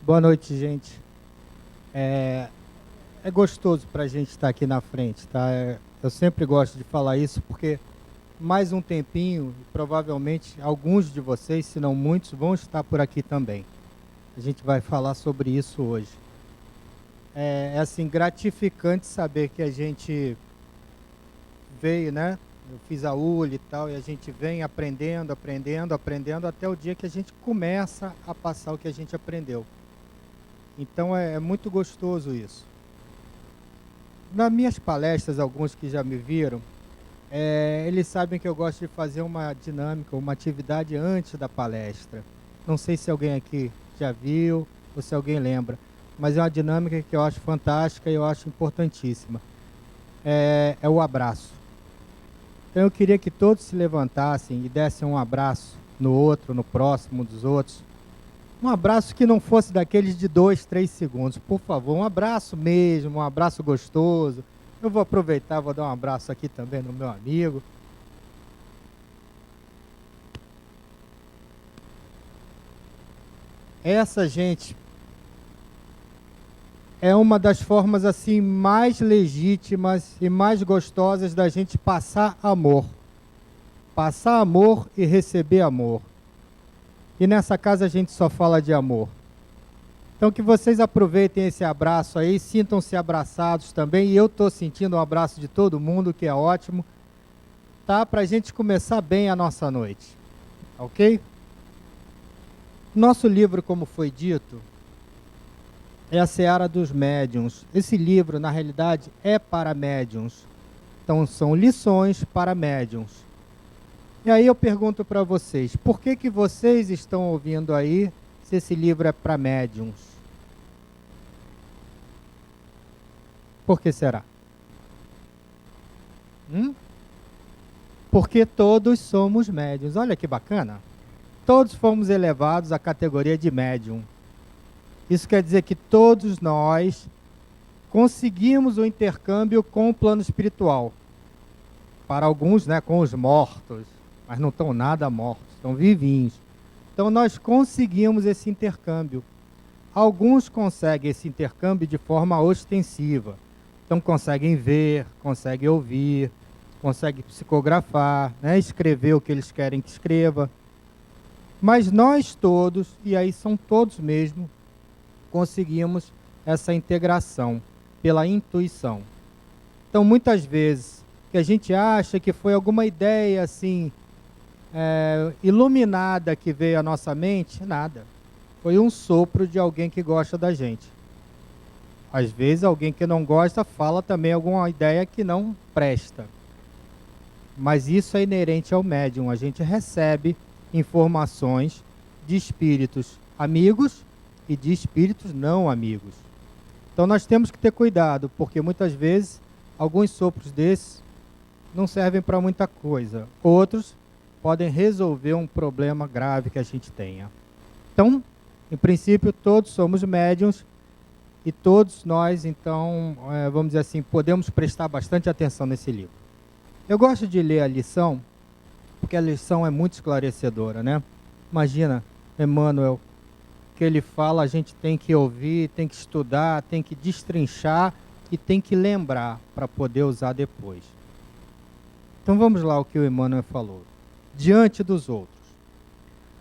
Boa noite, gente. É, é gostoso para a gente estar aqui na frente, tá? Eu sempre gosto de falar isso porque mais um tempinho, provavelmente alguns de vocês, se não muitos, vão estar por aqui também. A gente vai falar sobre isso hoje. É assim, gratificante saber que a gente veio, né? Eu fiz a ULI e tal, e a gente vem aprendendo, aprendendo, aprendendo, até o dia que a gente começa a passar o que a gente aprendeu. Então é muito gostoso isso. Nas minhas palestras, alguns que já me viram, eles sabem que eu gosto de fazer uma dinâmica, uma atividade antes da palestra. Não sei se alguém aqui já viu ou se alguém lembra, mas é uma dinâmica que eu acho fantástica e eu acho importantíssima. É o abraço. Então eu queria que todos se levantassem e dessem um abraço no outro, no próximo dos outros. Um abraço que não fosse daqueles de 2, 3 segundos, por favor. Um abraço mesmo, um abraço gostoso. Eu vou aproveitar, vou dar um abraço aqui também no meu amigo. Essa, gente, é uma das formas assim mais legítimas e mais gostosas da gente passar amor. Passar amor e receber amor. E nessa casa a gente só fala de amor. Então que vocês aproveitem esse abraço aí, sintam-se abraçados também. E eu estou sentindo um abraço de todo mundo, que é ótimo. Tá? Para a gente começar bem a nossa noite. Ok? Nosso livro, como foi dito, é a Seara dos Médiuns. Esse livro, na realidade, é para médiuns. Então são lições para médiuns. E aí eu pergunto para vocês, por que vocês estão ouvindo aí se esse livro é para médiuns? Por que será? Porque todos somos médiuns. Olha que bacana. Todos fomos elevados à categoria de médium. Isso quer dizer que todos nós conseguimos o intercâmbio com o plano espiritual. Para alguns, né, com os mortos, mas não estão nada mortos, estão vivinhos. Então nós conseguimos esse intercâmbio. Alguns conseguem esse intercâmbio de forma ostensiva. Então conseguem ver, conseguem ouvir, conseguem psicografar, né, escrever o que eles querem que escreva. Mas nós todos, e aí são todos mesmo, conseguimos essa integração pela intuição. Então muitas vezes que a gente acha que foi alguma ideia assim, iluminada que veio à nossa mente, nada. Foi um sopro de alguém que gosta da gente. Às vezes alguém que não gosta fala também alguma ideia que não presta. Mas isso é inerente ao médium. A gente recebe informações de espíritos amigos e de espíritos não amigos. Então nós temos que ter cuidado, porque muitas vezes alguns sopros desses não servem para muita coisa. Outros podem resolver um problema grave que a gente tenha. Então, em princípio, todos somos médiuns e todos nós, então, vamos dizer assim, podemos prestar bastante atenção nesse livro. Eu gosto de ler a lição, porque a lição é muito esclarecedora, né? Imagina, Emmanuel, que ele fala, a gente tem que ouvir, tem que estudar, tem que destrinchar e tem que lembrar para poder usar depois. Então vamos lá o que o Emmanuel falou. Diante dos outros.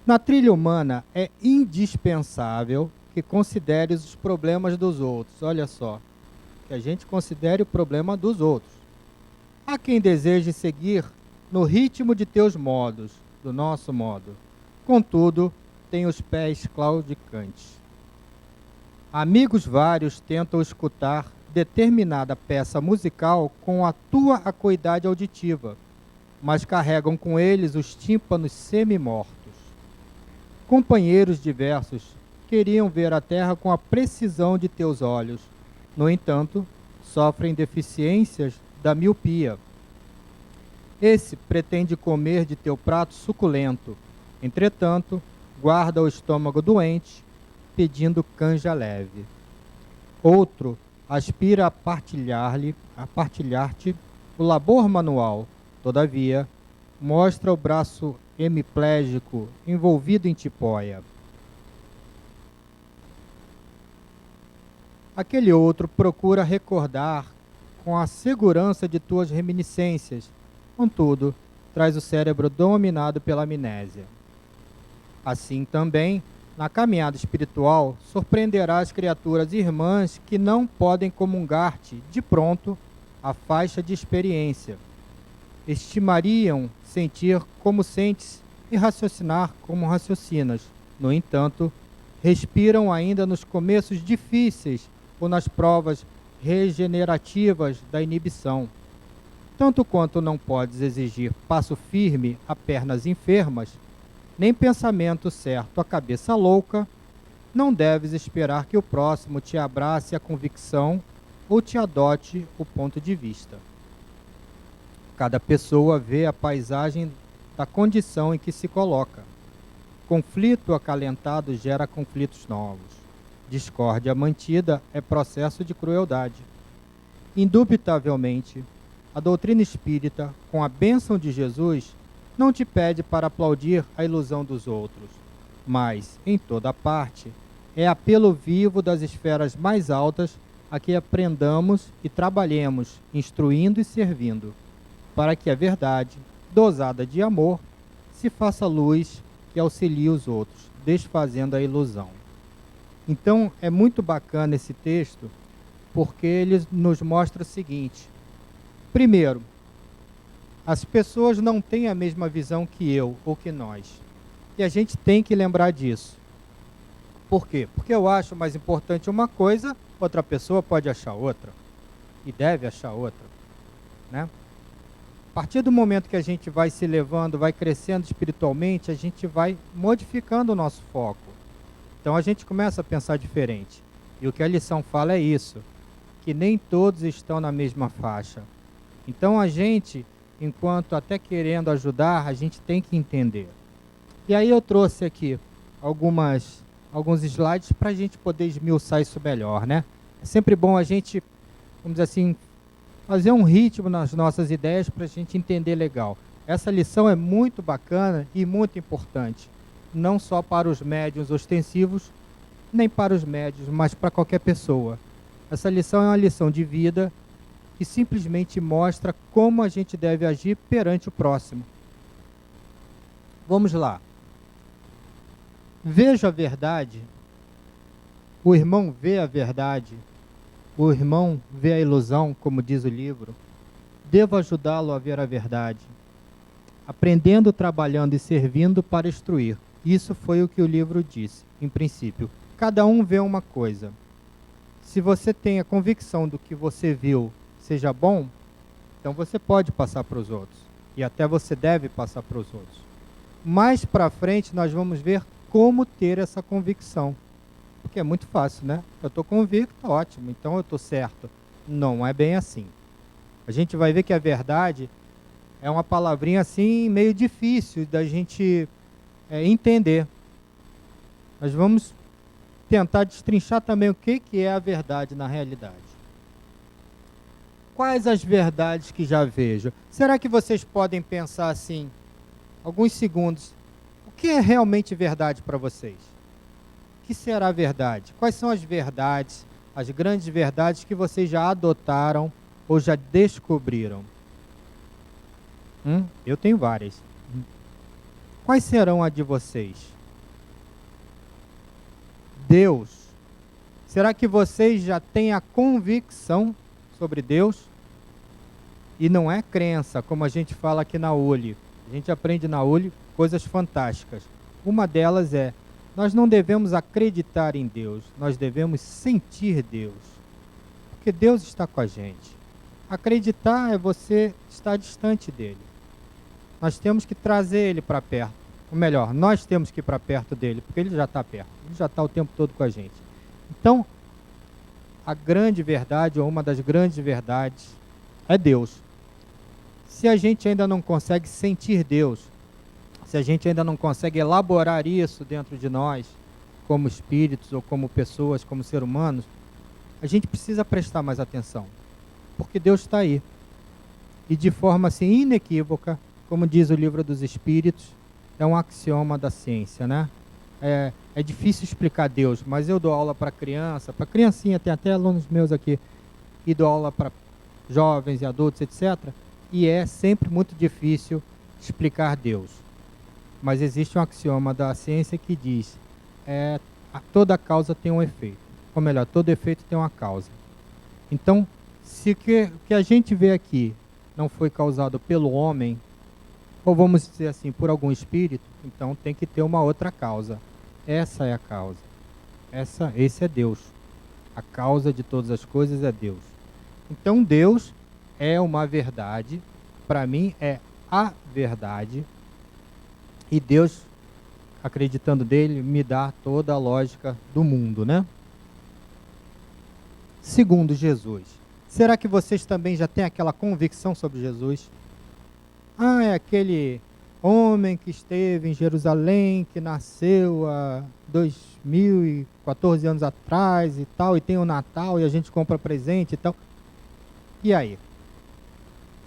Na trilha humana é indispensável que consideres os problemas dos outros. Olha só, que a gente considere o problema dos outros. Há quem deseje seguir no ritmo de teus modos, do nosso modo. Contudo, tem os pés claudicantes. Amigos vários tentam escutar determinada peça musical com a tua acuidade auditiva, mas carregam com eles os tímpanos semi-mortos. Companheiros diversos queriam ver a terra com a precisão de teus olhos. No entanto, sofrem deficiências da miopia. Esse pretende comer de teu prato suculento. Entretanto, guarda o estômago doente, pedindo canja leve. Outro aspira a partilhar-te o labor manual. Todavia, mostra o braço hemiplégico envolvido em tipóia. Aquele outro procura recordar com a segurança de tuas reminiscências. Contudo, traz o cérebro dominado pela amnésia. Assim também, na caminhada espiritual, surpreenderás criaturas irmãs que não podem comungar-te de pronto a faixa de experiência. Estimariam sentir como sentes e raciocinar como raciocinas. No entanto, respiram ainda nos começos difíceis ou nas provas regenerativas da inibição. Tanto quanto não podes exigir passo firme a pernas enfermas, nem pensamento certo a cabeça louca, não deves esperar que o próximo te abrace a convicção ou te adote o ponto de vista. Cada pessoa vê a paisagem da condição em que se coloca. Conflito acalentado gera conflitos novos. Discórdia mantida é processo de crueldade. Indubitavelmente, a doutrina espírita, com a bênção de Jesus, não te pede para aplaudir a ilusão dos outros, mas, em toda parte, é apelo vivo das esferas mais altas a que aprendamos e trabalhemos, instruindo e servindo, para que a verdade, dosada de amor, se faça luz que auxilie os outros, desfazendo a ilusão. Então, é muito bacana esse texto, porque ele nos mostra o seguinte: primeiro, as pessoas não têm a mesma visão que eu ou que nós. E a gente tem que lembrar disso. Por quê? Porque eu acho mais importante uma coisa, outra pessoa pode achar outra. E deve achar outra. Né? A partir do momento que a gente vai se levando, vai crescendo espiritualmente, a gente vai modificando o nosso foco. Então a gente começa a pensar diferente. E o que a lição fala é isso, que nem todos estão na mesma faixa. Então a gente, enquanto até querendo ajudar, a gente tem que entender. E aí eu trouxe aqui alguns slides para a gente poder esmiuçar isso melhor, né? É sempre bom a gente, vamos dizer assim, fazer um ritmo nas nossas ideias para a gente entender legal. Essa lição é muito bacana e muito importante, não só para os médiuns ostensivos, nem para os médiuns, mas para qualquer pessoa. Essa lição é uma lição de vida que simplesmente mostra como a gente deve agir perante o próximo. Vamos lá. Veja a verdade. O irmão vê a verdade. O irmão vê a ilusão, como diz o livro. Devo ajudá-lo a ver a verdade. Aprendendo, trabalhando e servindo para instruir. Isso foi o que o livro disse, em princípio. Cada um vê uma coisa. Se você tem a convicção do que você viu seja bom, então você pode passar para os outros. E até você deve passar para os outros. Mais para frente nós vamos ver como ter essa convicção. Porque é muito fácil, né? Eu estou convicto, ótimo, então eu estou certo. Não é bem assim. A gente vai ver que a verdade é uma palavrinha assim meio difícil da gente entender. Nós vamos tentar destrinchar também o que é a verdade na realidade. Quais as verdades que já vejo? Será que vocês podem pensar assim, alguns segundos, o que é realmente verdade para vocês? O que será verdade? Quais são as verdades, as grandes verdades que vocês já adotaram ou já descobriram? Eu tenho várias. Quais serão as de vocês? Deus. Será que vocês já têm a convicção sobre Deus? E não é crença, como a gente fala aqui na ULI. A gente aprende na ULI coisas fantásticas. Uma delas é, nós não devemos acreditar em Deus, nós devemos sentir Deus. Porque Deus está com a gente. Acreditar é você estar distante dele. Nós temos que trazer ele para perto. Ou melhor, nós temos que ir para perto dele, porque ele já está perto. Ele já está o tempo todo com a gente. Então, a grande verdade, ou uma das grandes verdades, é Deus. Se a gente ainda não consegue sentir Deus, se a gente ainda não consegue elaborar isso dentro de nós, como espíritos ou como pessoas, como seres humanos, a gente precisa prestar mais atenção, porque Deus está aí. E de forma assim inequívoca, como diz o livro dos Espíritos, é um axioma da ciência, né? É é difícil explicar Deus, mas eu dou aula para criança, para criancinha, tem até alunos meus aqui, e dou aula para jovens e adultos, etc. E é sempre muito difícil explicar Deus. Mas existe um axioma da ciência que diz, toda causa tem um efeito. Ou melhor, todo efeito tem uma causa. Então, se o que a gente vê aqui não foi causado pelo homem, ou vamos dizer assim, por algum espírito, então tem que ter uma outra causa. Essa é a causa. Esse é Deus. A causa de todas as coisas é Deus. Então Deus é uma verdade, para mim é a verdade, e Deus, acreditando nele, me dá toda a lógica do mundo, né? Segundo Jesus, será que vocês também já têm aquela convicção sobre Jesus? Ah, é aquele homem que esteve em Jerusalém, que nasceu há 2014 anos atrás e tal, e tem o Natal e a gente compra presente e tal. E aí?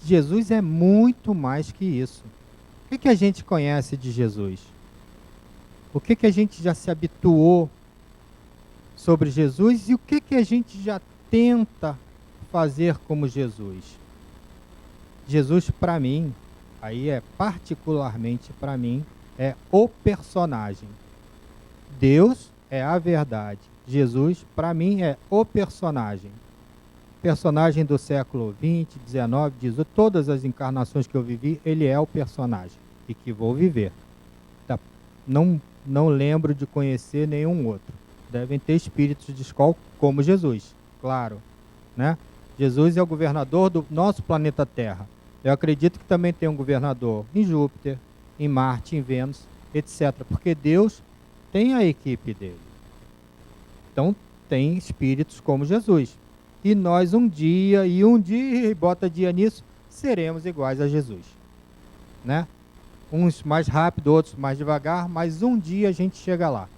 Jesus é muito mais que isso. O que a gente conhece de Jesus? O que a gente já se habituou sobre Jesus e o que a gente já tenta fazer como Jesus? Jesus, para mim, aí é particularmente para mim, é o personagem. Deus é a verdade. Jesus, para mim, é o personagem. Personagem do século 20, 19, 18, todas as encarnações que eu vivi, ele é o personagem e que vou viver. Tá? Não lembro de conhecer nenhum outro. Devem ter espíritos de escola como Jesus, claro, né? Jesus é o governador do nosso planeta Terra. Eu acredito que também tem um governador em Júpiter, em Marte, em Vênus, etc. Porque Deus tem a equipe dele. Então, tem espíritos como Jesus. E nós um dia, e bota dia nisso, seremos iguais a Jesus. Né? Uns mais rápido, outros mais devagar, mas um dia a gente chega lá.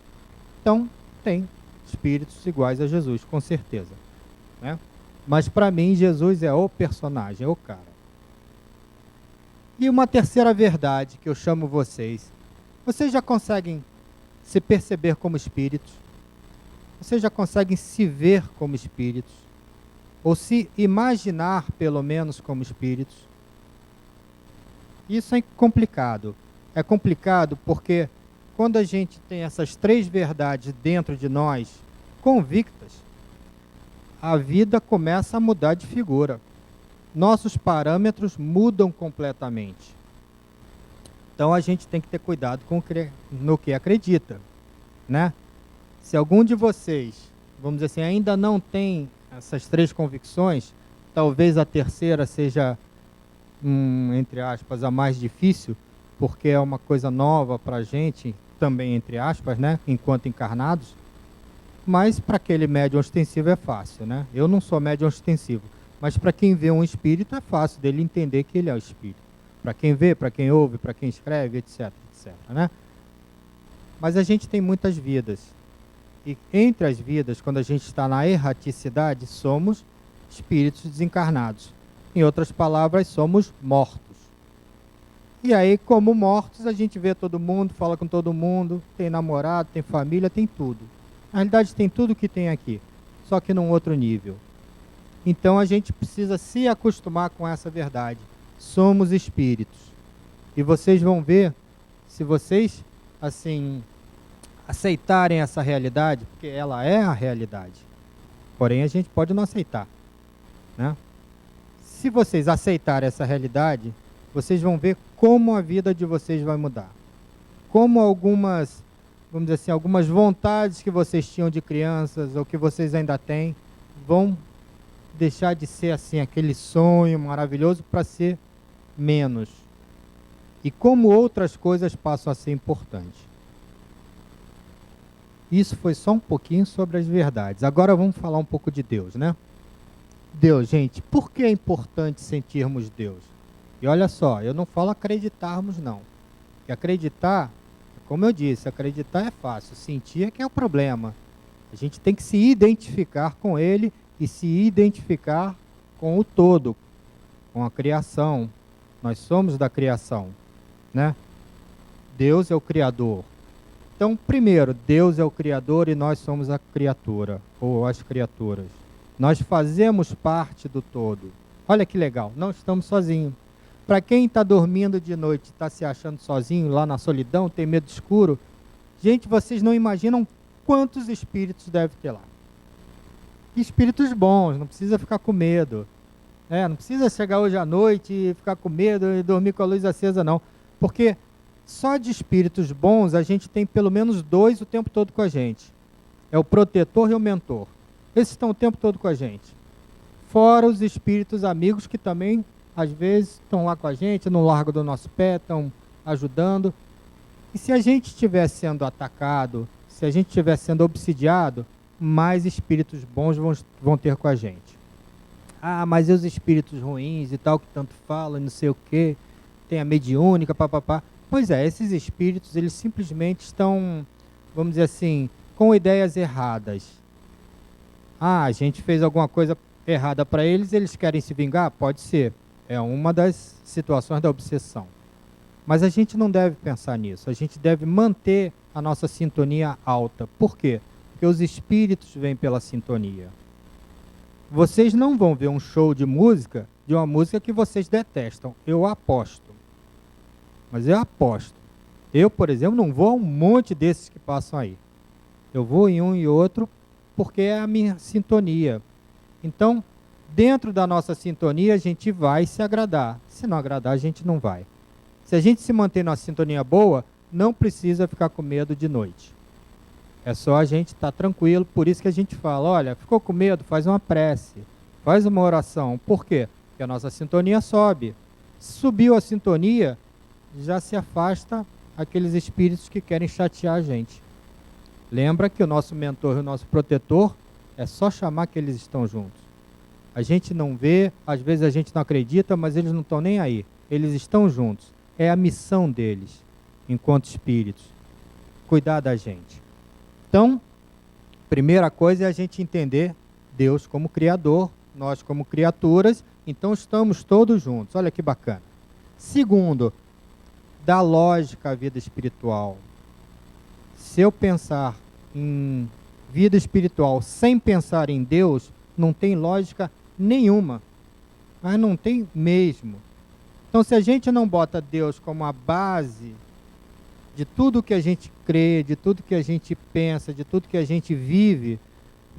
Então, tem espíritos iguais a Jesus, com certeza. Né? Mas para mim, Jesus é o personagem, é o cara. E uma terceira verdade que eu chamo vocês. Vocês já conseguem se perceber como espíritos? Vocês já conseguem se ver como espíritos? Ou se imaginar, pelo menos, como espíritos? Isso é complicado. É complicado porque quando a gente tem essas três verdades dentro de nós, convictas, a vida começa a mudar de figura. Nossos parâmetros mudam completamente. Então a gente tem que ter cuidado no que acredita, né? Se algum de vocês, vamos dizer assim, ainda não tem essas três convicções, talvez a terceira seja, entre aspas, a mais difícil, porque é uma coisa nova para a gente, também entre aspas, né? Enquanto encarnados. Mas para aquele médium ostensivo é fácil, né? Eu não sou médium ostensivo, mas para quem vê um espírito é fácil dele entender que ele é o espírito. Para quem vê, para quem ouve, para quem escreve, etc, etc, né? Mas a gente tem muitas vidas. E entre as vidas, quando a gente está na erraticidade, somos espíritos desencarnados. Em outras palavras, somos mortos. E aí, como mortos, a gente vê todo mundo, fala com todo mundo, tem namorado, tem família, tem tudo. Na realidade, tem tudo que tem aqui, só que num outro nível. Então, a gente precisa se acostumar com essa verdade. Somos espíritos. E vocês vão ver, se vocês, assim, aceitarem essa realidade, porque ela é a realidade. Porém, a gente pode não aceitar, né? Se vocês aceitarem essa realidade, vocês vão ver como a vida de vocês vai mudar. Como algumas, vamos dizer assim, algumas vontades que vocês tinham de crianças ou que vocês ainda têm, vão deixar de ser assim aquele sonho maravilhoso para ser menos. E como outras coisas passam a ser importantes. Isso foi só um pouquinho sobre as verdades. Agora vamos falar um pouco de Deus, né? Deus, gente, por que é importante sentirmos Deus? E olha só, eu não falo acreditarmos, não. Porque acreditar, como eu disse, acreditar é fácil, sentir é que é o problema. A gente tem que se identificar com Ele e se identificar com o todo, com a criação. Nós somos da criação, né? Deus é o Criador. Então, primeiro, Deus é o Criador e nós somos a criatura, ou as criaturas. Nós fazemos parte do todo. Olha que legal, não estamos sozinhos. Para quem está dormindo de noite, está se achando sozinho lá na solidão, tem medo escuro, gente, vocês não imaginam quantos espíritos deve ter lá. Espíritos bons, não precisa ficar com medo. Não precisa chegar hoje à noite e ficar com medo e dormir com a luz acesa, não. Porque só de espíritos bons a gente tem pelo menos 2 o tempo todo com a gente. É o protetor e o mentor. Esses estão o tempo todo com a gente. Fora os espíritos amigos que também, às vezes, estão lá com a gente, no largo do nosso pé, estão ajudando. E se a gente estiver sendo atacado, se a gente estiver sendo obsidiado, mais espíritos bons vão ter com a gente. Ah, mas e os espíritos ruins e tal, que tanto falam, não sei o quê, tem a mediúnica, papapá. Pois é, esses espíritos, eles simplesmente estão, vamos dizer assim, com ideias erradas. Ah, a gente fez alguma coisa errada para eles, eles querem se vingar? Pode ser. É uma das situações da obsessão. Mas a gente não deve pensar nisso. A gente deve manter a nossa sintonia alta. Por quê? Porque os espíritos vêm pela sintonia. Vocês não vão ver um show de uma música que vocês detestam. Eu aposto. Mas eu aposto. Eu, por exemplo, não vou a um monte desses que passam aí. Eu vou em um e outro porque é a minha sintonia. Então, dentro da nossa sintonia, a gente vai se agradar. Se não agradar, a gente não vai. Se a gente se manter numa sintonia boa, não precisa ficar com medo de noite. É só a gente estar tranquilo. Por isso que a gente fala, olha, ficou com medo? Faz uma prece. Faz uma oração. Por quê? Porque a nossa sintonia sobe. Se subiu a sintonia, já se afasta aqueles espíritos que querem chatear a gente. Lembra que o nosso mentor e o nosso protetor é só chamar que eles estão juntos. A gente não vê, às vezes a gente não acredita, mas eles não estão nem aí. Eles estão juntos. É a missão deles, enquanto espíritos, cuidar da gente. Então, primeira coisa é a gente entender Deus como Criador, nós como criaturas, então estamos todos juntos. Olha que bacana. Segundo, da lógica à vida espiritual. Se eu pensar em vida espiritual sem pensar em Deus, não tem lógica nenhuma. Mas não tem mesmo. Então, se a gente não bota Deus como a base de tudo que a gente crê, de tudo que a gente pensa, de tudo que a gente vive,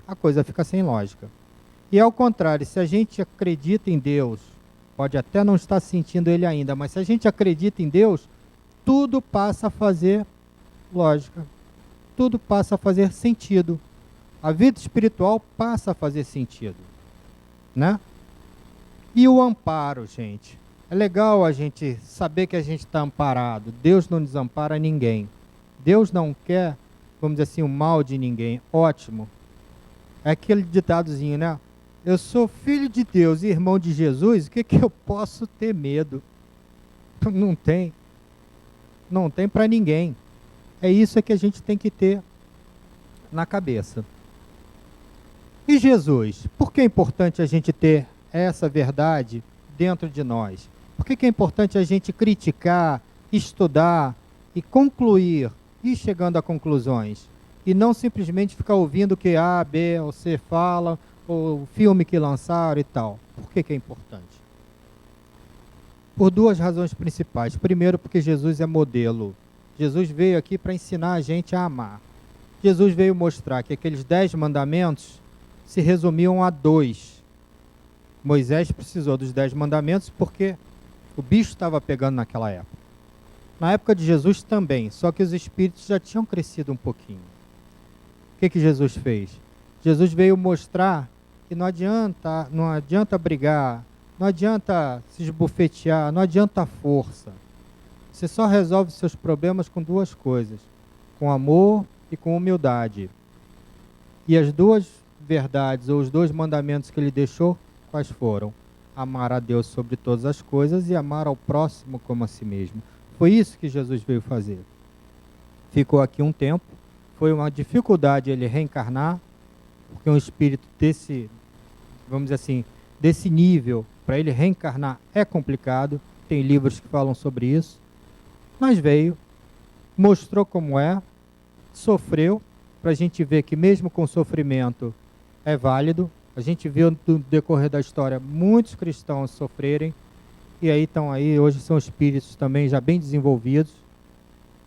a coisa fica sem lógica. E ao contrário, se a gente acredita em Deus, pode até não estar sentindo Ele ainda, mas se a gente acredita em Deus, tudo passa a fazer lógica. Tudo passa a fazer sentido. A vida espiritual passa a fazer sentido, né? E o amparo, gente. É legal a gente saber que a gente está amparado. Deus não desampara ninguém. Deus não quer, vamos dizer assim, o mal de ninguém. Ótimo. É aquele ditadozinho, né? Eu sou filho de Deus e irmão de Jesus, o que eu posso ter medo? Não tem. Não tem para ninguém. É isso que a gente tem que ter na cabeça. E Jesus? Por que é importante a gente ter essa verdade dentro de nós? Por que é importante a gente criticar, estudar e concluir, ir chegando a conclusões? E não simplesmente ficar ouvindo o que A, B ou C fala, ou o filme que lançaram e tal. Por que é importante? Por 2 razões principais. Primeiro, porque Jesus é modelo. Jesus veio aqui para ensinar a gente a amar. Jesus veio mostrar que aqueles 10 mandamentos se resumiam a 2. Moisés precisou dos 10 mandamentos porque o bicho estava pegando naquela época. Na época de Jesus também, só que os espíritos já tinham crescido um pouquinho. O que Jesus fez? Jesus veio mostrar que não adianta brigar, não adianta se esbofetear, não adianta força. Você só resolve seus problemas com 2 coisas, com amor e com humildade. E as 2 verdades, ou os 2 mandamentos que ele deixou, quais foram? Amar a Deus sobre todas as coisas e amar ao próximo como a si mesmo. Foi isso que Jesus veio fazer. Ficou aqui um tempo, foi uma dificuldade ele reencarnar, porque um espírito desse, vamos dizer assim, desse nível, para ele reencarnar é complicado, tem livros que falam sobre isso, mas veio, mostrou como é, sofreu, para a gente ver que mesmo com sofrimento é válido. A gente viu no decorrer da história muitos cristãos sofrerem, e aí estão aí, hoje são espíritos também já bem desenvolvidos.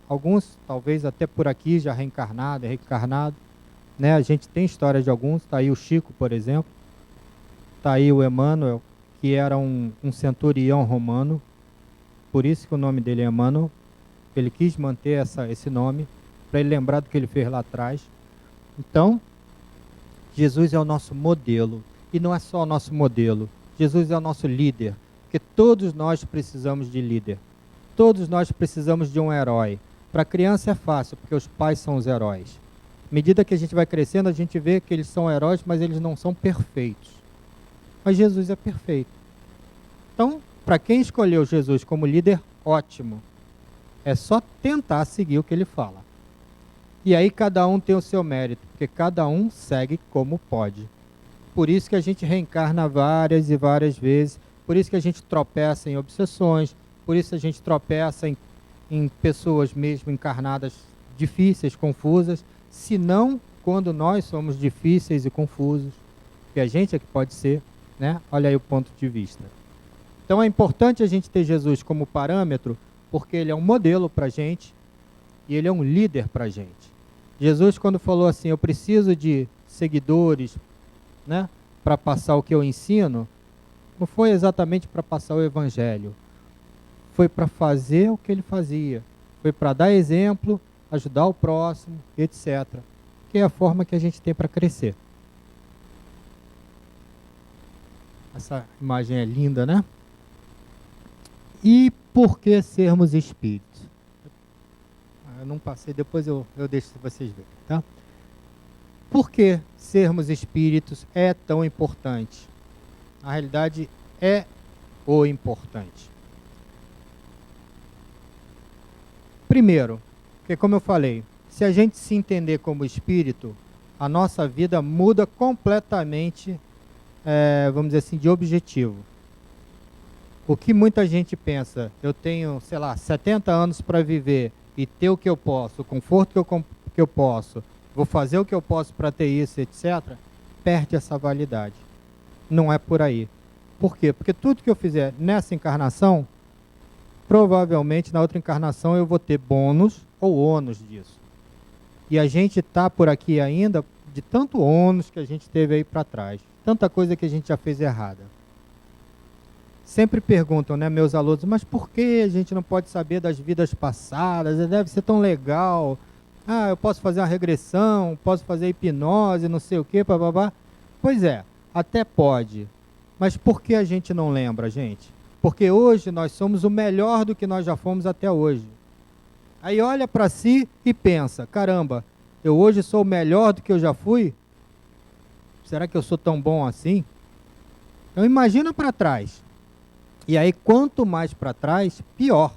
Alguns, talvez até por aqui, já reencarnado, né? A gente tem história de alguns, está aí o Chico, por exemplo, está aí o Emmanuel, que era um centurião romano, por isso que o nome dele é Emmanuel. Ele quis manter esse nome, para ele lembrar do que ele fez lá atrás. Então, Jesus é o nosso modelo, e não é só o nosso modelo, Jesus é o nosso líder, porque todos nós precisamos de líder, todos nós precisamos de um herói. Para a criança é fácil, porque os pais são os heróis. À medida que a gente vai crescendo, a gente vê que eles são heróis, mas eles não são perfeitos. Mas Jesus é perfeito. Então, para quem escolheu Jesus como líder, ótimo. É só tentar seguir o que ele fala. E aí cada um tem o seu mérito, porque cada um segue como pode. Por isso que a gente reencarna várias e várias vezes, por isso que a gente tropeça em obsessões, por isso a gente tropeça em pessoas mesmo encarnadas difíceis, confusas, se não quando nós somos difíceis e confusos, que a gente é que pode ser, né? Olha aí o ponto de vista. Então é importante a gente ter Jesus como parâmetro, porque ele é um modelo para a gente e ele é um líder para a gente. Jesus, quando falou assim, eu preciso de seguidores, né, para passar o que eu ensino, não foi exatamente para passar o evangelho, foi para fazer o que ele fazia, foi para dar exemplo, ajudar o próximo, etc. Que é a forma que a gente tem para crescer. Essa imagem é linda, né? E por que sermos espíritos? Eu não passei, depois eu deixo vocês verem, tá? Por que sermos espíritos é tão importante? Na realidade, é o importante. Primeiro, porque como eu falei, se a gente se entender como espírito, a nossa vida muda completamente, vamos dizer assim, de objetivo. O que muita gente pensa, eu tenho, sei lá, 70 anos para viver e ter o que eu posso, o conforto que eu posso, vou fazer o que eu posso para ter isso, etc., perde essa validade. Não é por aí. Por quê? Porque tudo que eu fizer nessa encarnação, provavelmente na outra encarnação eu vou ter bônus ou ônus disso. E a gente está por aqui ainda de tanto ônus que a gente teve aí para trás. Tanta coisa que a gente já fez errada. Sempre perguntam, né, meus alunos, mas por que a gente não pode saber das vidas passadas? Deve ser tão legal. Ah, eu posso fazer uma regressão, posso fazer hipnose, não sei o quê, bababá. Pois é, até pode. Mas por que a gente não lembra, gente? Porque hoje nós somos o melhor do que nós já fomos até hoje. Aí olha para si e pensa, caramba, eu hoje sou o melhor do que eu já fui? Será que eu sou tão bom assim? Então imagina para trás. E aí, quanto mais para trás, pior.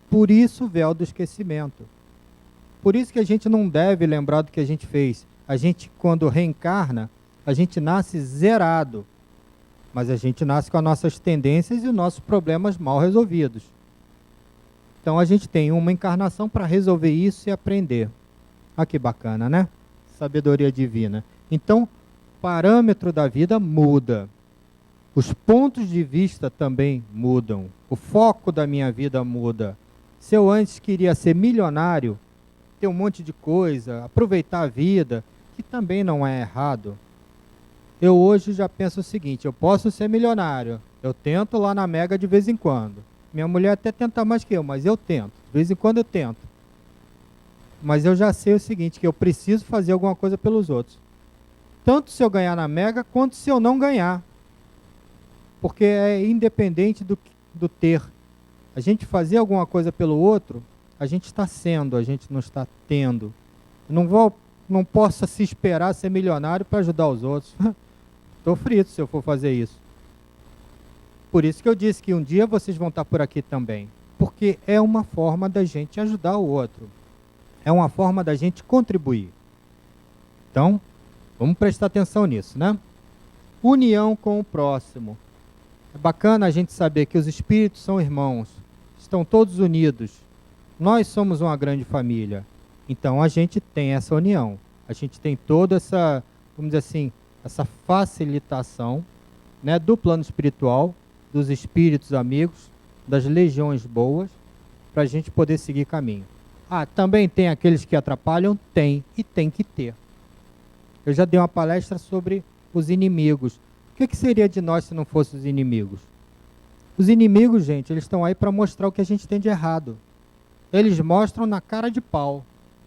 Por isso o véu do esquecimento. Por isso que a gente não deve lembrar do que a gente fez. A gente, quando reencarna, a gente nasce zerado. Mas a gente nasce com as nossas tendências e os nossos problemas mal resolvidos. Então a gente tem uma encarnação para resolver isso e aprender. Olha que bacana, né? Sabedoria divina. Então, o parâmetro da vida muda. Os pontos de vista também mudam. O foco da minha vida muda. Se eu antes queria ser milionário, ter um monte de coisa, aproveitar a vida, que também não é errado. Eu hoje já penso o seguinte, eu posso ser milionário. Eu tento lá na Mega de vez em quando. Minha mulher até tenta mais que eu, mas eu tento. De vez em quando eu tento. Mas eu já sei o seguinte, que eu preciso fazer alguma coisa pelos outros. Tanto se eu ganhar na Mega, quanto se eu não ganhar. Porque é independente do ter. A gente fazer alguma coisa pelo outro, a gente está sendo, a gente não está tendo. Não posso se esperar ser milionário para ajudar os outros. Estou frito se eu for fazer isso. Por isso que eu disse que um dia vocês vão estar por aqui também. Porque é uma forma da gente ajudar o outro. É uma forma da gente contribuir. Então, vamos prestar atenção nisso, né? União com o próximo. É bacana a gente saber que os espíritos são irmãos, estão todos unidos. Nós somos uma grande família. Então a gente tem essa união, a gente tem toda essa, vamos dizer assim, essa facilitação, né, do plano espiritual, dos espíritos amigos, das legiões boas, para a gente poder seguir caminho. Ah, também tem aqueles que atrapalham? Tem, e tem que ter. Eu já dei uma palestra sobre os inimigos. O que seria de nós se não fossem os inimigos? Os inimigos, gente, eles estão aí para mostrar o que a gente tem de errado. Eles mostram na cara de pau.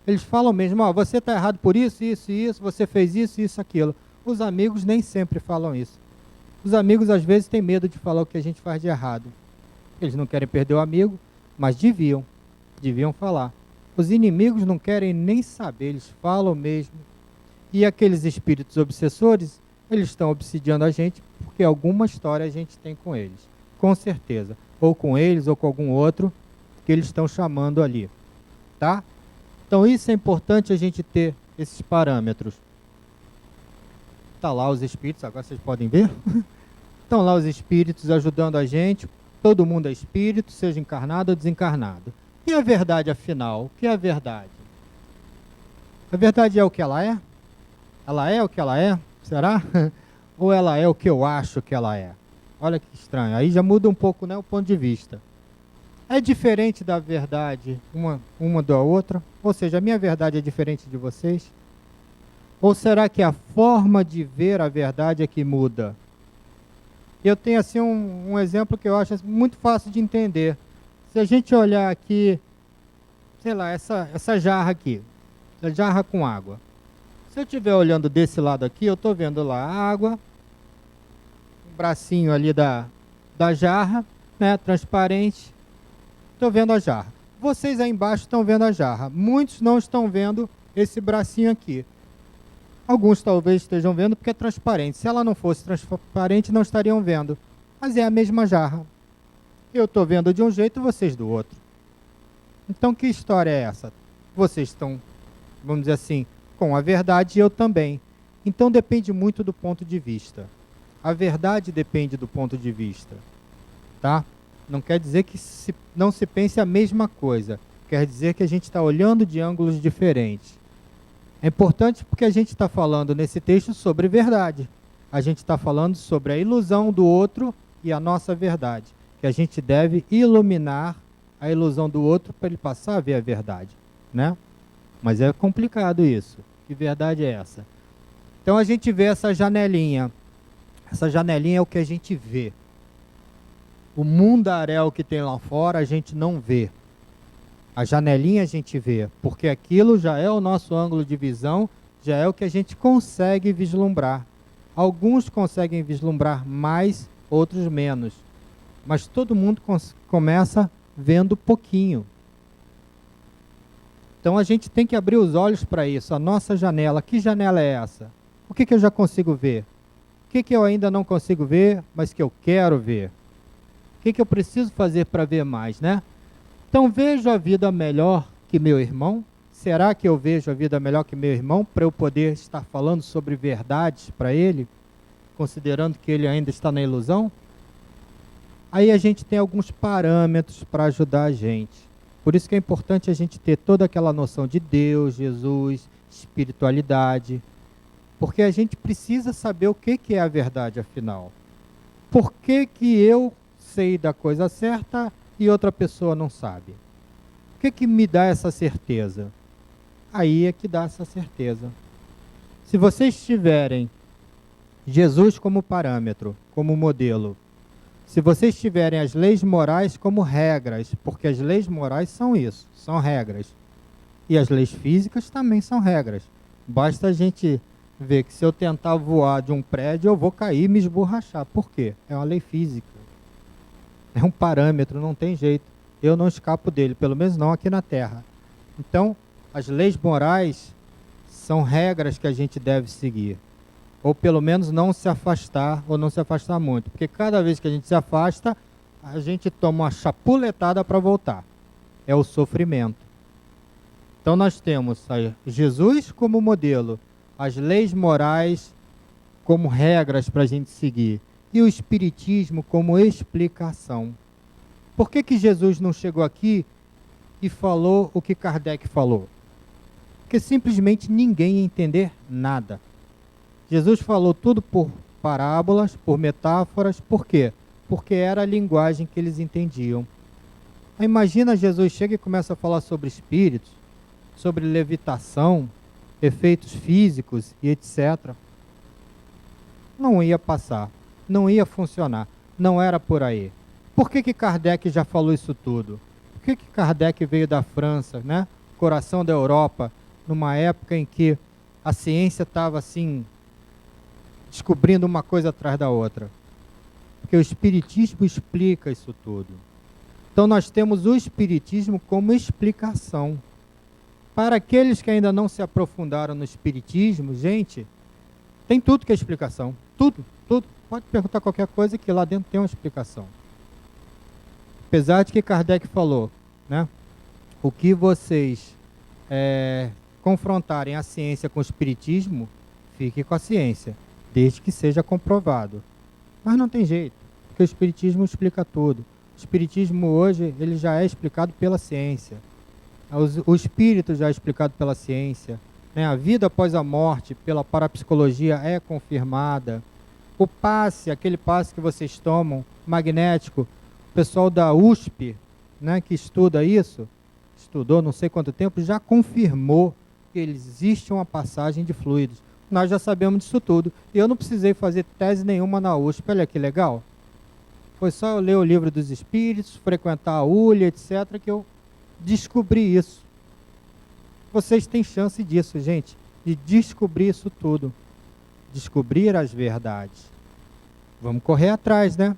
Eles falam mesmo, ó, você está errado por isso, isso e isso, você fez isso, isso, aquilo. Os amigos nem sempre falam isso. Os amigos às vezes têm medo de falar o que a gente faz de errado. Eles não querem perder o amigo, mas deviam falar. Os inimigos não querem nem saber, eles falam mesmo. E aqueles espíritos obsessores, eles estão obsidiando a gente porque alguma história a gente tem com eles. Com certeza. Ou com eles, ou com algum outro que eles estão chamando ali. Tá? Então isso é importante a gente ter esses parâmetros. Tá lá os espíritos, agora vocês podem ver. Estão lá os espíritos ajudando a gente. Todo mundo é espírito, seja encarnado ou desencarnado. E a verdade, afinal? O que é a verdade? A verdade é o que ela é? Ela é o que ela é? Será? Ou ela é o que eu acho que ela é? Olha que estranho. Aí já muda um pouco, né, o ponto de vista. É diferente da verdade uma da outra? Ou seja, a minha verdade é diferente de vocês? Ou será que a forma de ver a verdade é que muda? Eu tenho assim um exemplo que eu acho muito fácil de entender. Se a gente olhar aqui, sei lá, essa jarra aqui, essa jarra com água. Se eu estiver olhando desse lado aqui, eu estou vendo lá a água, um bracinho ali da jarra, né, transparente. Estou vendo a jarra. Vocês aí embaixo estão vendo a jarra. Muitos não estão vendo esse bracinho aqui. Alguns talvez estejam vendo porque é transparente. Se ela não fosse transparente, não estariam vendo. Mas é a mesma jarra. Eu estou vendo de um jeito e vocês do outro. Então, que história é essa? Vocês estão, vamos dizer assim, com a verdade e eu também. Então, depende muito do ponto de vista. A verdade depende do ponto de vista. Tá? Não quer dizer que não se pense a mesma coisa. Quer dizer que a gente está olhando de ângulos diferentes. É importante porque a gente está falando nesse texto sobre verdade. A gente está falando sobre a ilusão do outro e a nossa verdade. Que a gente deve iluminar a ilusão do outro para ele passar a ver a verdade, né? Mas é complicado isso. Que verdade é essa? Então a gente vê essa janelinha. Essa janelinha é o que a gente vê. O mundaréu que tem lá fora a gente não vê. A janelinha a gente vê, porque aquilo já é o nosso ângulo de visão, já é o que a gente consegue vislumbrar. Alguns conseguem vislumbrar mais, outros menos. Mas todo mundo começa vendo pouquinho. Então a gente tem que abrir os olhos para isso. A nossa janela, que janela é essa? O que eu já consigo ver? O que eu ainda não consigo ver, mas que eu quero ver? O que eu preciso fazer para ver mais, né? Então vejo a vida melhor que meu irmão? Será que eu vejo a vida melhor que meu irmão para eu poder estar falando sobre verdades para ele, considerando que ele ainda está na ilusão? Aí a gente tem alguns parâmetros para ajudar a gente. Por isso que é importante a gente ter toda aquela noção de Deus, Jesus, espiritualidade, porque a gente precisa saber o que é a verdade afinal. Por que eu sei da coisa certa e outra pessoa não sabe? O que me dá essa certeza? Aí é que dá essa certeza. Se vocês tiverem Jesus como parâmetro, como modelo, se vocês tiverem as leis morais como regras, porque as leis morais são isso, são regras. E as leis físicas também são regras. Basta a gente ver que se eu tentar voar de um prédio, eu vou cair e me esborrachar. Por quê? É uma lei física. É um parâmetro, não tem jeito. Eu não escapo dele, pelo menos não aqui na Terra. Então, as leis morais são regras que a gente deve seguir. Ou pelo menos não se afastar, ou não se afastar muito. Porque cada vez que a gente se afasta, a gente toma uma chapuletada para voltar. É o sofrimento. Então nós temos Jesus como modelo, as leis morais como regras para a gente seguir, e o Espiritismo como explicação. Por que Jesus não chegou aqui e falou o que Kardec falou? Porque simplesmente ninguém ia entender nada. Jesus falou tudo por parábolas, por metáforas. Por quê? Porque era a linguagem que eles entendiam. Aí imagina, Jesus chega e começa a falar sobre espíritos, sobre levitação, efeitos físicos e etc. Não ia passar, não ia funcionar, não era por aí. Por que Kardec já falou isso tudo? Por que Kardec veio da França, né? Coração da Europa, numa época em que a ciência estava assim, descobrindo uma coisa atrás da outra? Porque o Espiritismo explica isso tudo. Então nós temos o Espiritismo como explicação. Para aqueles que ainda não se aprofundaram no Espiritismo, gente, tem tudo que é explicação. Tudo, tudo. Pode perguntar qualquer coisa que lá dentro tem uma explicação. Apesar de que Kardec falou, né? O que vocês confrontarem a ciência com o Espiritismo, fique com a ciência, desde que seja comprovado. Mas não tem jeito, porque o Espiritismo explica tudo. O Espiritismo hoje, ele já é explicado pela ciência. O espírito já é explicado pela ciência, né? A vida após a morte, pela parapsicologia, é confirmada. O passe, aquele passe que vocês tomam, magnético, o pessoal da USP, né, que estuda isso, estudou não sei quanto tempo, já confirmou que existe uma passagem de fluidos. Nós já sabemos disso tudo. E eu não precisei fazer tese nenhuma na USP. Olha que legal. Foi só eu ler o livro dos espíritos, frequentar a ULHA, etc., que eu descobri isso. Vocês têm chance disso, gente, de descobrir isso tudo. Descobrir as verdades. Vamos correr atrás, né?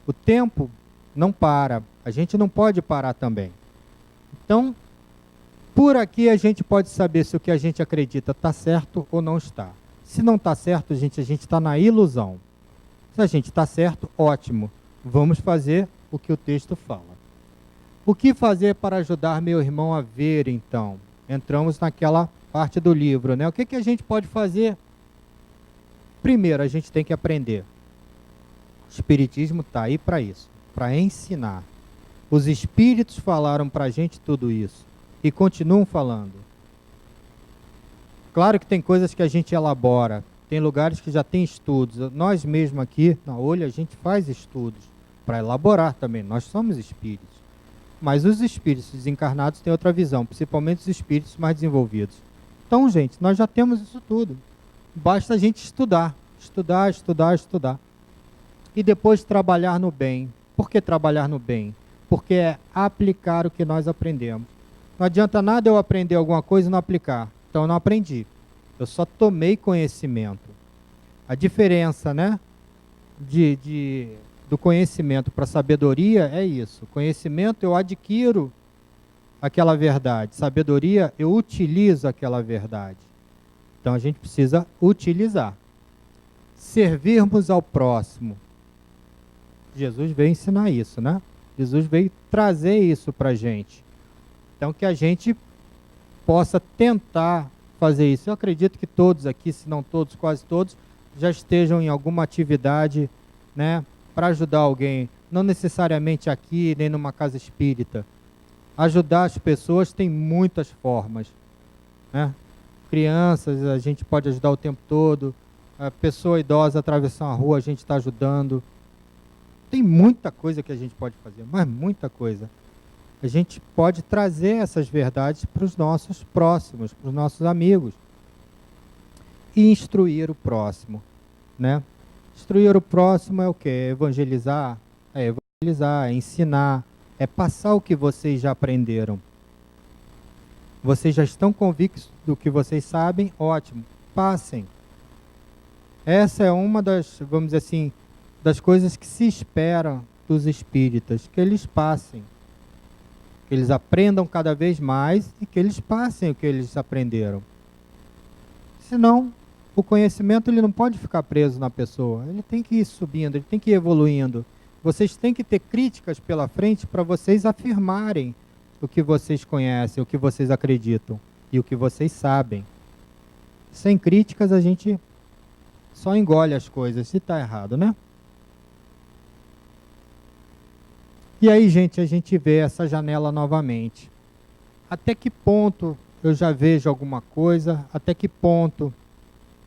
O tempo não para. A gente não pode parar também. Então, por aqui a gente pode saber se o que a gente acredita está certo ou não está. Se não está certo, gente, a gente está na ilusão. Se a gente está certo, ótimo. Vamos fazer o que o texto fala. O que fazer para ajudar meu irmão a ver, então? Entramos naquela parte do livro, né? O que a gente pode fazer? Primeiro, a gente tem que aprender. O Espiritismo está aí para isso, para ensinar. Os espíritos falaram para a gente tudo isso e continuam falando. Claro que tem coisas que a gente elabora, tem lugares que já tem estudos. Nós mesmos aqui, na Olha, a gente faz estudos para elaborar também. Nós somos espíritos. Mas os espíritos desencarnados têm outra visão, principalmente os espíritos mais desenvolvidos. Então, gente, nós já temos isso tudo. Basta a gente estudar, estudar, estudar, estudar. E depois trabalhar no bem. Por que trabalhar no bem? Porque é aplicar o que nós aprendemos. Não adianta nada eu aprender alguma coisa e não aplicar. Então eu não aprendi. Eu só tomei conhecimento. A diferença, né, do conhecimento para a sabedoria é isso. Conhecimento eu adquiro aquela verdade. Sabedoria eu utilizo aquela verdade. Então a gente precisa utilizar. Servirmos ao próximo. Jesus veio ensinar isso, né? Jesus veio trazer isso para a gente. Então que a gente possa tentar fazer isso. Eu acredito que todos aqui, se não todos, quase todos, já estejam em alguma atividade, né, para ajudar alguém. Não necessariamente aqui, nem numa casa espírita. Ajudar as pessoas tem muitas formas, né? Crianças, a gente pode ajudar o tempo todo. A pessoa idosa atravessar a rua, a gente está ajudando. Tem muita coisa que a gente pode fazer, mas muita coisa. A gente pode trazer essas verdades para os nossos próximos, para os nossos amigos. E instruir o próximo, né? Instruir o próximo é o quê? É evangelizar? É evangelizar, é ensinar, é passar o que vocês já aprenderam. Vocês já estão convictos do que vocês sabem? Ótimo, passem. Essa é uma das, vamos dizer assim, das coisas que se esperam dos espíritas, que eles passem. Que eles aprendam cada vez mais e que eles passem o que eles aprenderam. Senão, o conhecimento ele não pode ficar preso na pessoa. Ele tem que ir subindo, ele tem que ir evoluindo. Vocês têm que ter críticas pela frente para vocês afirmarem o que vocês conhecem, o que vocês acreditam e o que vocês sabem. Sem críticas a gente só engole as coisas, se está errado, né? E aí, gente, a gente vê essa janela novamente. Até que ponto eu já vejo alguma coisa, até que ponto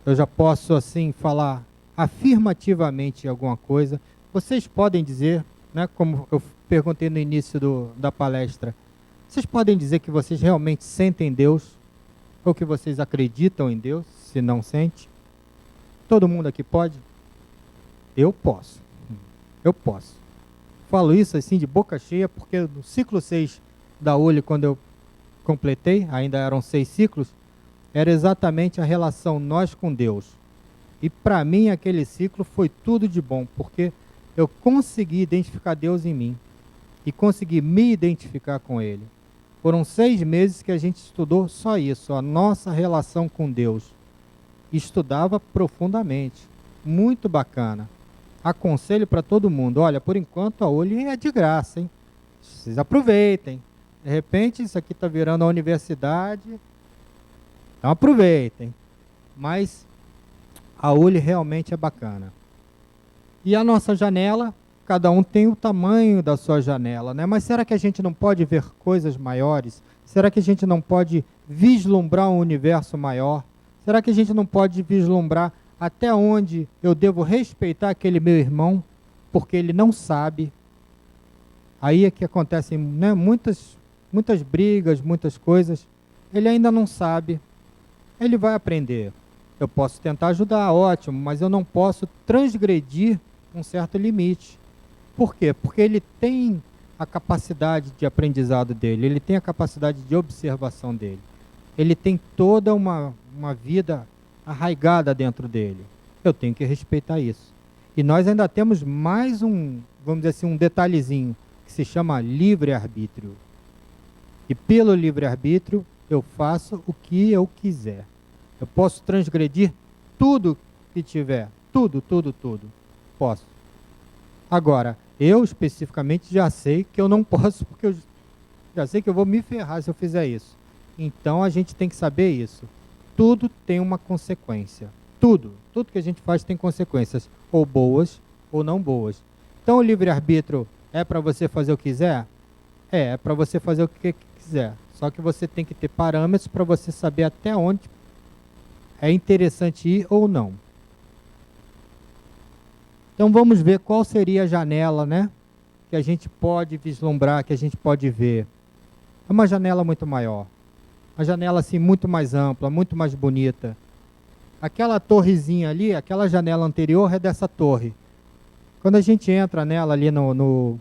eu já posso assim falar afirmativamente alguma coisa. Vocês podem dizer, né, como eu perguntei no início da palestra, vocês podem dizer que vocês realmente sentem Deus ou que vocês acreditam em Deus, se não sente? Todo mundo aqui pode? Eu posso. Eu posso. Falo isso assim de boca cheia porque no ciclo 6 da Olho, quando eu completei, ainda eram 6 ciclos, era exatamente a relação nós com Deus. E para mim aquele ciclo foi tudo de bom, porque eu consegui identificar Deus em mim e consegui me identificar com Ele. Foram 6 meses que a gente estudou só isso, a nossa relação com Deus. Estudava profundamente, muito bacana. Aconselho para todo mundo, olha, por enquanto a Olho é de graça, hein? Vocês aproveitem. De repente isso aqui está virando a universidade, então aproveitem. Mas a Olho realmente é bacana. E a nossa janela, cada um tem o tamanho da sua janela, né? Mas será que a gente não pode ver coisas maiores? Será que a gente não pode vislumbrar um universo maior? Será que a gente não pode vislumbrar até onde eu devo respeitar aquele meu irmão, porque ele não sabe? Aí é que acontecem, né, muitas brigas, muitas coisas. Ele ainda não sabe. Ele vai aprender. Eu posso tentar ajudar, ótimo, mas eu não posso transgredir um certo limite. Por quê? Porque ele tem a capacidade de aprendizado dele, ele tem a capacidade de observação dele. Ele tem toda uma vida arraigada dentro dele. Eu tenho que respeitar isso. E nós ainda temos mais vamos dizer assim, um detalhezinho, que se chama livre-arbítrio. E pelo livre-arbítrio, eu faço o que eu quiser. Eu posso transgredir tudo que tiver. Tudo. Posso. Agora, eu especificamente já sei que eu não posso, porque eu já sei que eu vou me ferrar se eu fizer isso. Então a gente tem que saber isso. Tudo tem uma consequência. Tudo que a gente faz tem consequências, ou boas ou não boas. Então o livre-arbítrio é para você fazer o que quiser? É para você fazer o que quiser. Só que você tem que ter parâmetros para você saber até onde é interessante ir ou não. Então vamos ver qual seria a janela, né, que a gente pode vislumbrar, que a gente pode ver. É uma janela muito maior. Uma janela assim muito mais ampla, muito mais bonita. Aquela torrezinha ali, aquela janela anterior é dessa torre. Quando a gente entra nela ali no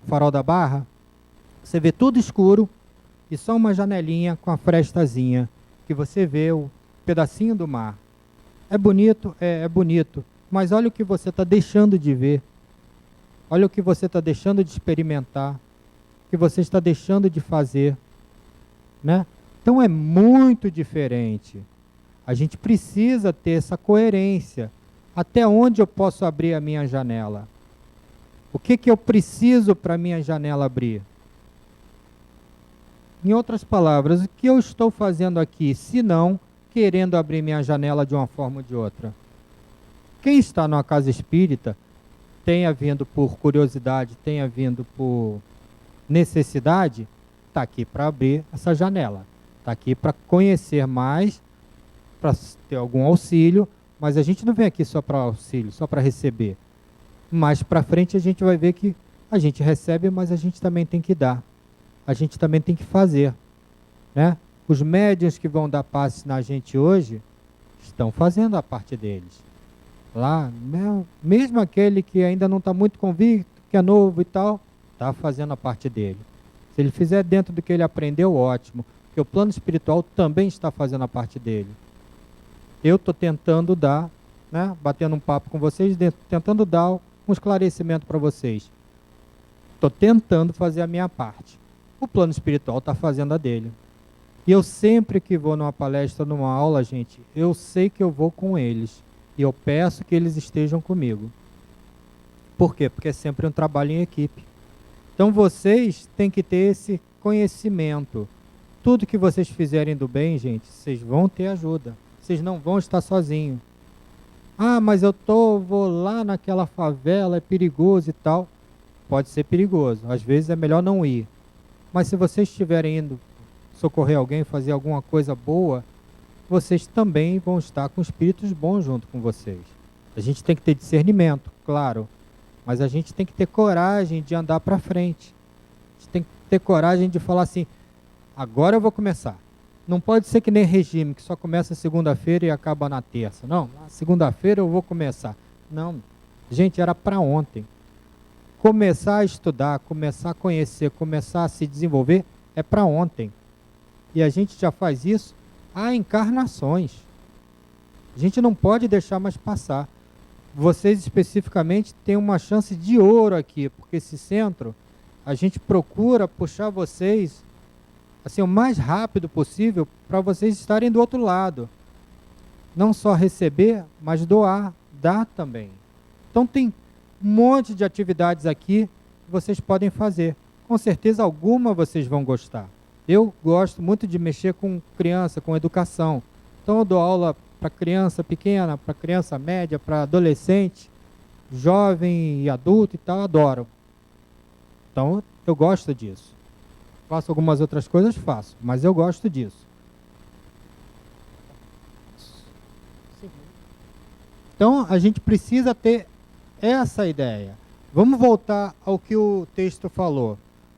Farol da Barra, você vê tudo escuro e só uma janelinha com a frestazinha, que você vê o pedacinho do mar. É bonito? É bonito. Mas olha o que você está deixando de ver. Olha o que você está deixando de experimentar. O que você está deixando de fazer. Né? Então é muito diferente. A gente precisa ter essa coerência. Até onde eu posso abrir a minha janela? O que eu preciso para a minha janela abrir? Em outras palavras, o que eu estou fazendo aqui, se não querendo abrir minha janela de uma forma ou de outra? Quem está numa casa espírita, tenha vindo por curiosidade, tenha vindo por necessidade, está aqui para abrir essa janela. Está aqui para conhecer mais, para ter algum auxílio, mas a gente não vem aqui só para auxílio, só para receber. Mais para frente a gente vai ver que a gente recebe, mas a gente também tem que dar. A gente também tem que fazer. Né? Os médiuns que vão dar passe na gente hoje estão fazendo a parte deles. Lá, mesmo aquele que ainda não está muito convicto, que é novo e tal, está fazendo a parte dele. Se ele fizer dentro do que ele aprendeu, ótimo. Porque o plano espiritual também está fazendo a parte dele. Eu estou tentando dar, né, batendo um papo com vocês, tentando dar um esclarecimento para vocês. Estou tentando fazer a minha parte. O plano espiritual está fazendo a dele. E eu sempre que vou numa palestra, numa aula, gente, eu sei que eu vou com eles. E eu peço que eles estejam comigo. Por quê? Porque é sempre um trabalho em equipe. Então vocês têm que ter esse conhecimento. Tudo que vocês fizerem do bem, gente, vocês vão ter ajuda. Vocês não vão estar sozinhos. Ah, mas vou lá naquela favela, é perigoso e tal. Pode ser perigoso. Às vezes é melhor não ir. Mas se vocês estiverem indo socorrer alguém, fazer alguma coisa boa, vocês também vão estar com espíritos bons junto com vocês. A gente tem que ter discernimento, claro, mas a gente tem que ter coragem de andar para frente. A gente tem que ter coragem de falar assim, agora eu vou começar. Não pode ser que nem regime, que só começa segunda-feira e acaba na terça. Não, segunda-feira eu vou começar. Não, gente, era para ontem. Começar a estudar, começar a conhecer, começar a se desenvolver, é para ontem. E a gente já faz isso há encarnações. A gente não pode deixar mais passar. Vocês especificamente têm uma chance de ouro aqui, porque esse centro, a gente procura puxar vocês assim, o mais rápido possível para vocês estarem do outro lado. Não só receber, mas doar, dar também. Então tem um monte de atividades aqui que vocês podem fazer. Com certeza alguma vocês vão gostar. Eu gosto muito de mexer com criança, com educação. Então eu dou aula para criança pequena, para criança média, para adolescente, jovem e adulto e tal, adoro. Então eu gosto disso. Faço algumas outras coisas? Faço, mas eu gosto disso. Então a gente precisa ter essa ideia. Vamos voltar ao que o texto falou.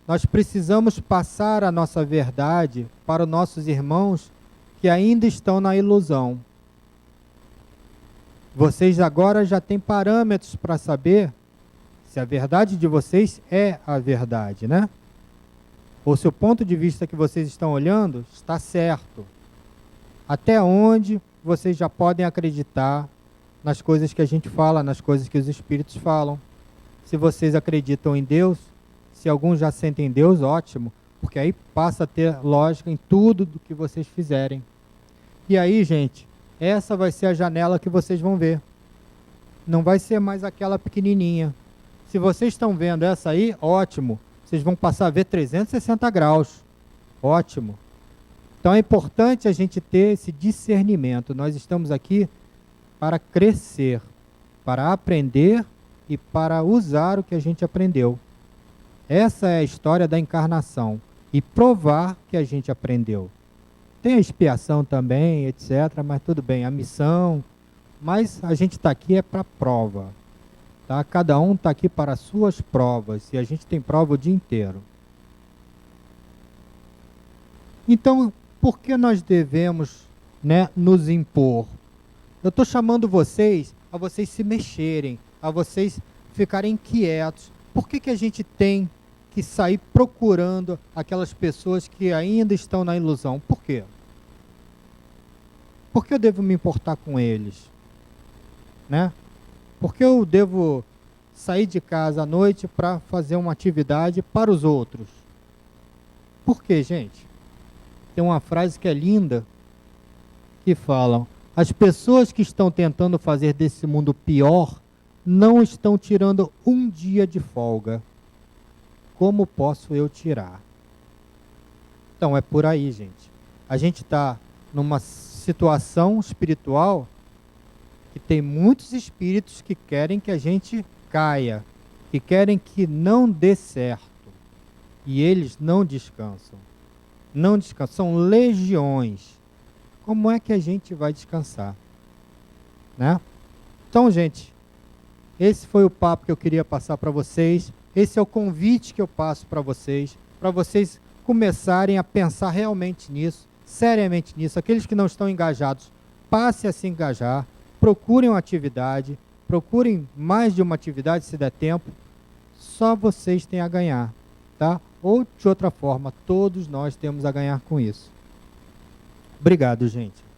Nós precisamos passar a nossa verdade para os nossos irmãos que ainda estão na ilusão. Vocês agora já têm parâmetros para saber se a verdade de vocês é a verdade, né? Ou se o ponto de vista que vocês estão olhando está certo. Até onde vocês já podem acreditar nas coisas que a gente fala, nas coisas que os espíritos falam. Se vocês acreditam em Deus, se alguns já sentem Deus, ótimo, porque aí passa a ter lógica em tudo do que vocês fizerem. E aí, gente, essa vai ser a janela que vocês vão ver. Não vai ser mais aquela pequenininha. Se vocês estão vendo essa aí, ótimo. Vocês vão passar a ver 360 graus. Ótimo. Então é importante a gente ter esse discernimento. Nós estamos aqui para crescer, para aprender e para usar o que a gente aprendeu. Essa é a história da encarnação. E provar que a gente aprendeu. Tem a expiação também, etc. Mas tudo bem, a missão. Mas a gente está aqui é para prova. Tá? Cada um está aqui para as suas provas. E a gente tem prova o dia inteiro. Então, por que nós devemos, né, nos impor? Eu estou chamando vocês a vocês se mexerem, a vocês ficarem quietos. Por que a gente tem que sair procurando aquelas pessoas que ainda estão na ilusão? Por quê? Por que eu devo me importar com eles? Né? Por que eu devo sair de casa à noite para fazer uma atividade para os outros? Por quê, gente? Tem uma frase que é linda, que fala: as pessoas que estão tentando fazer desse mundo pior não estão tirando um dia de folga. Como posso eu tirar? Então é por aí, gente. A gente está numa situação espiritual que tem muitos espíritos que querem que a gente caia, que querem que não dê certo. E eles não descansam. Não descansam. São legiões. Como é que a gente vai descansar? Né? Então, gente, esse foi o papo que eu queria passar para vocês. Esse é o convite que eu passo para vocês começarem a pensar realmente nisso, seriamente nisso. Aqueles que não estão engajados, passem a se engajar, procurem uma atividade, procurem mais de uma atividade se der tempo. Só vocês têm a ganhar, tá? Ou de outra forma, todos nós temos a ganhar com isso. Obrigado, gente.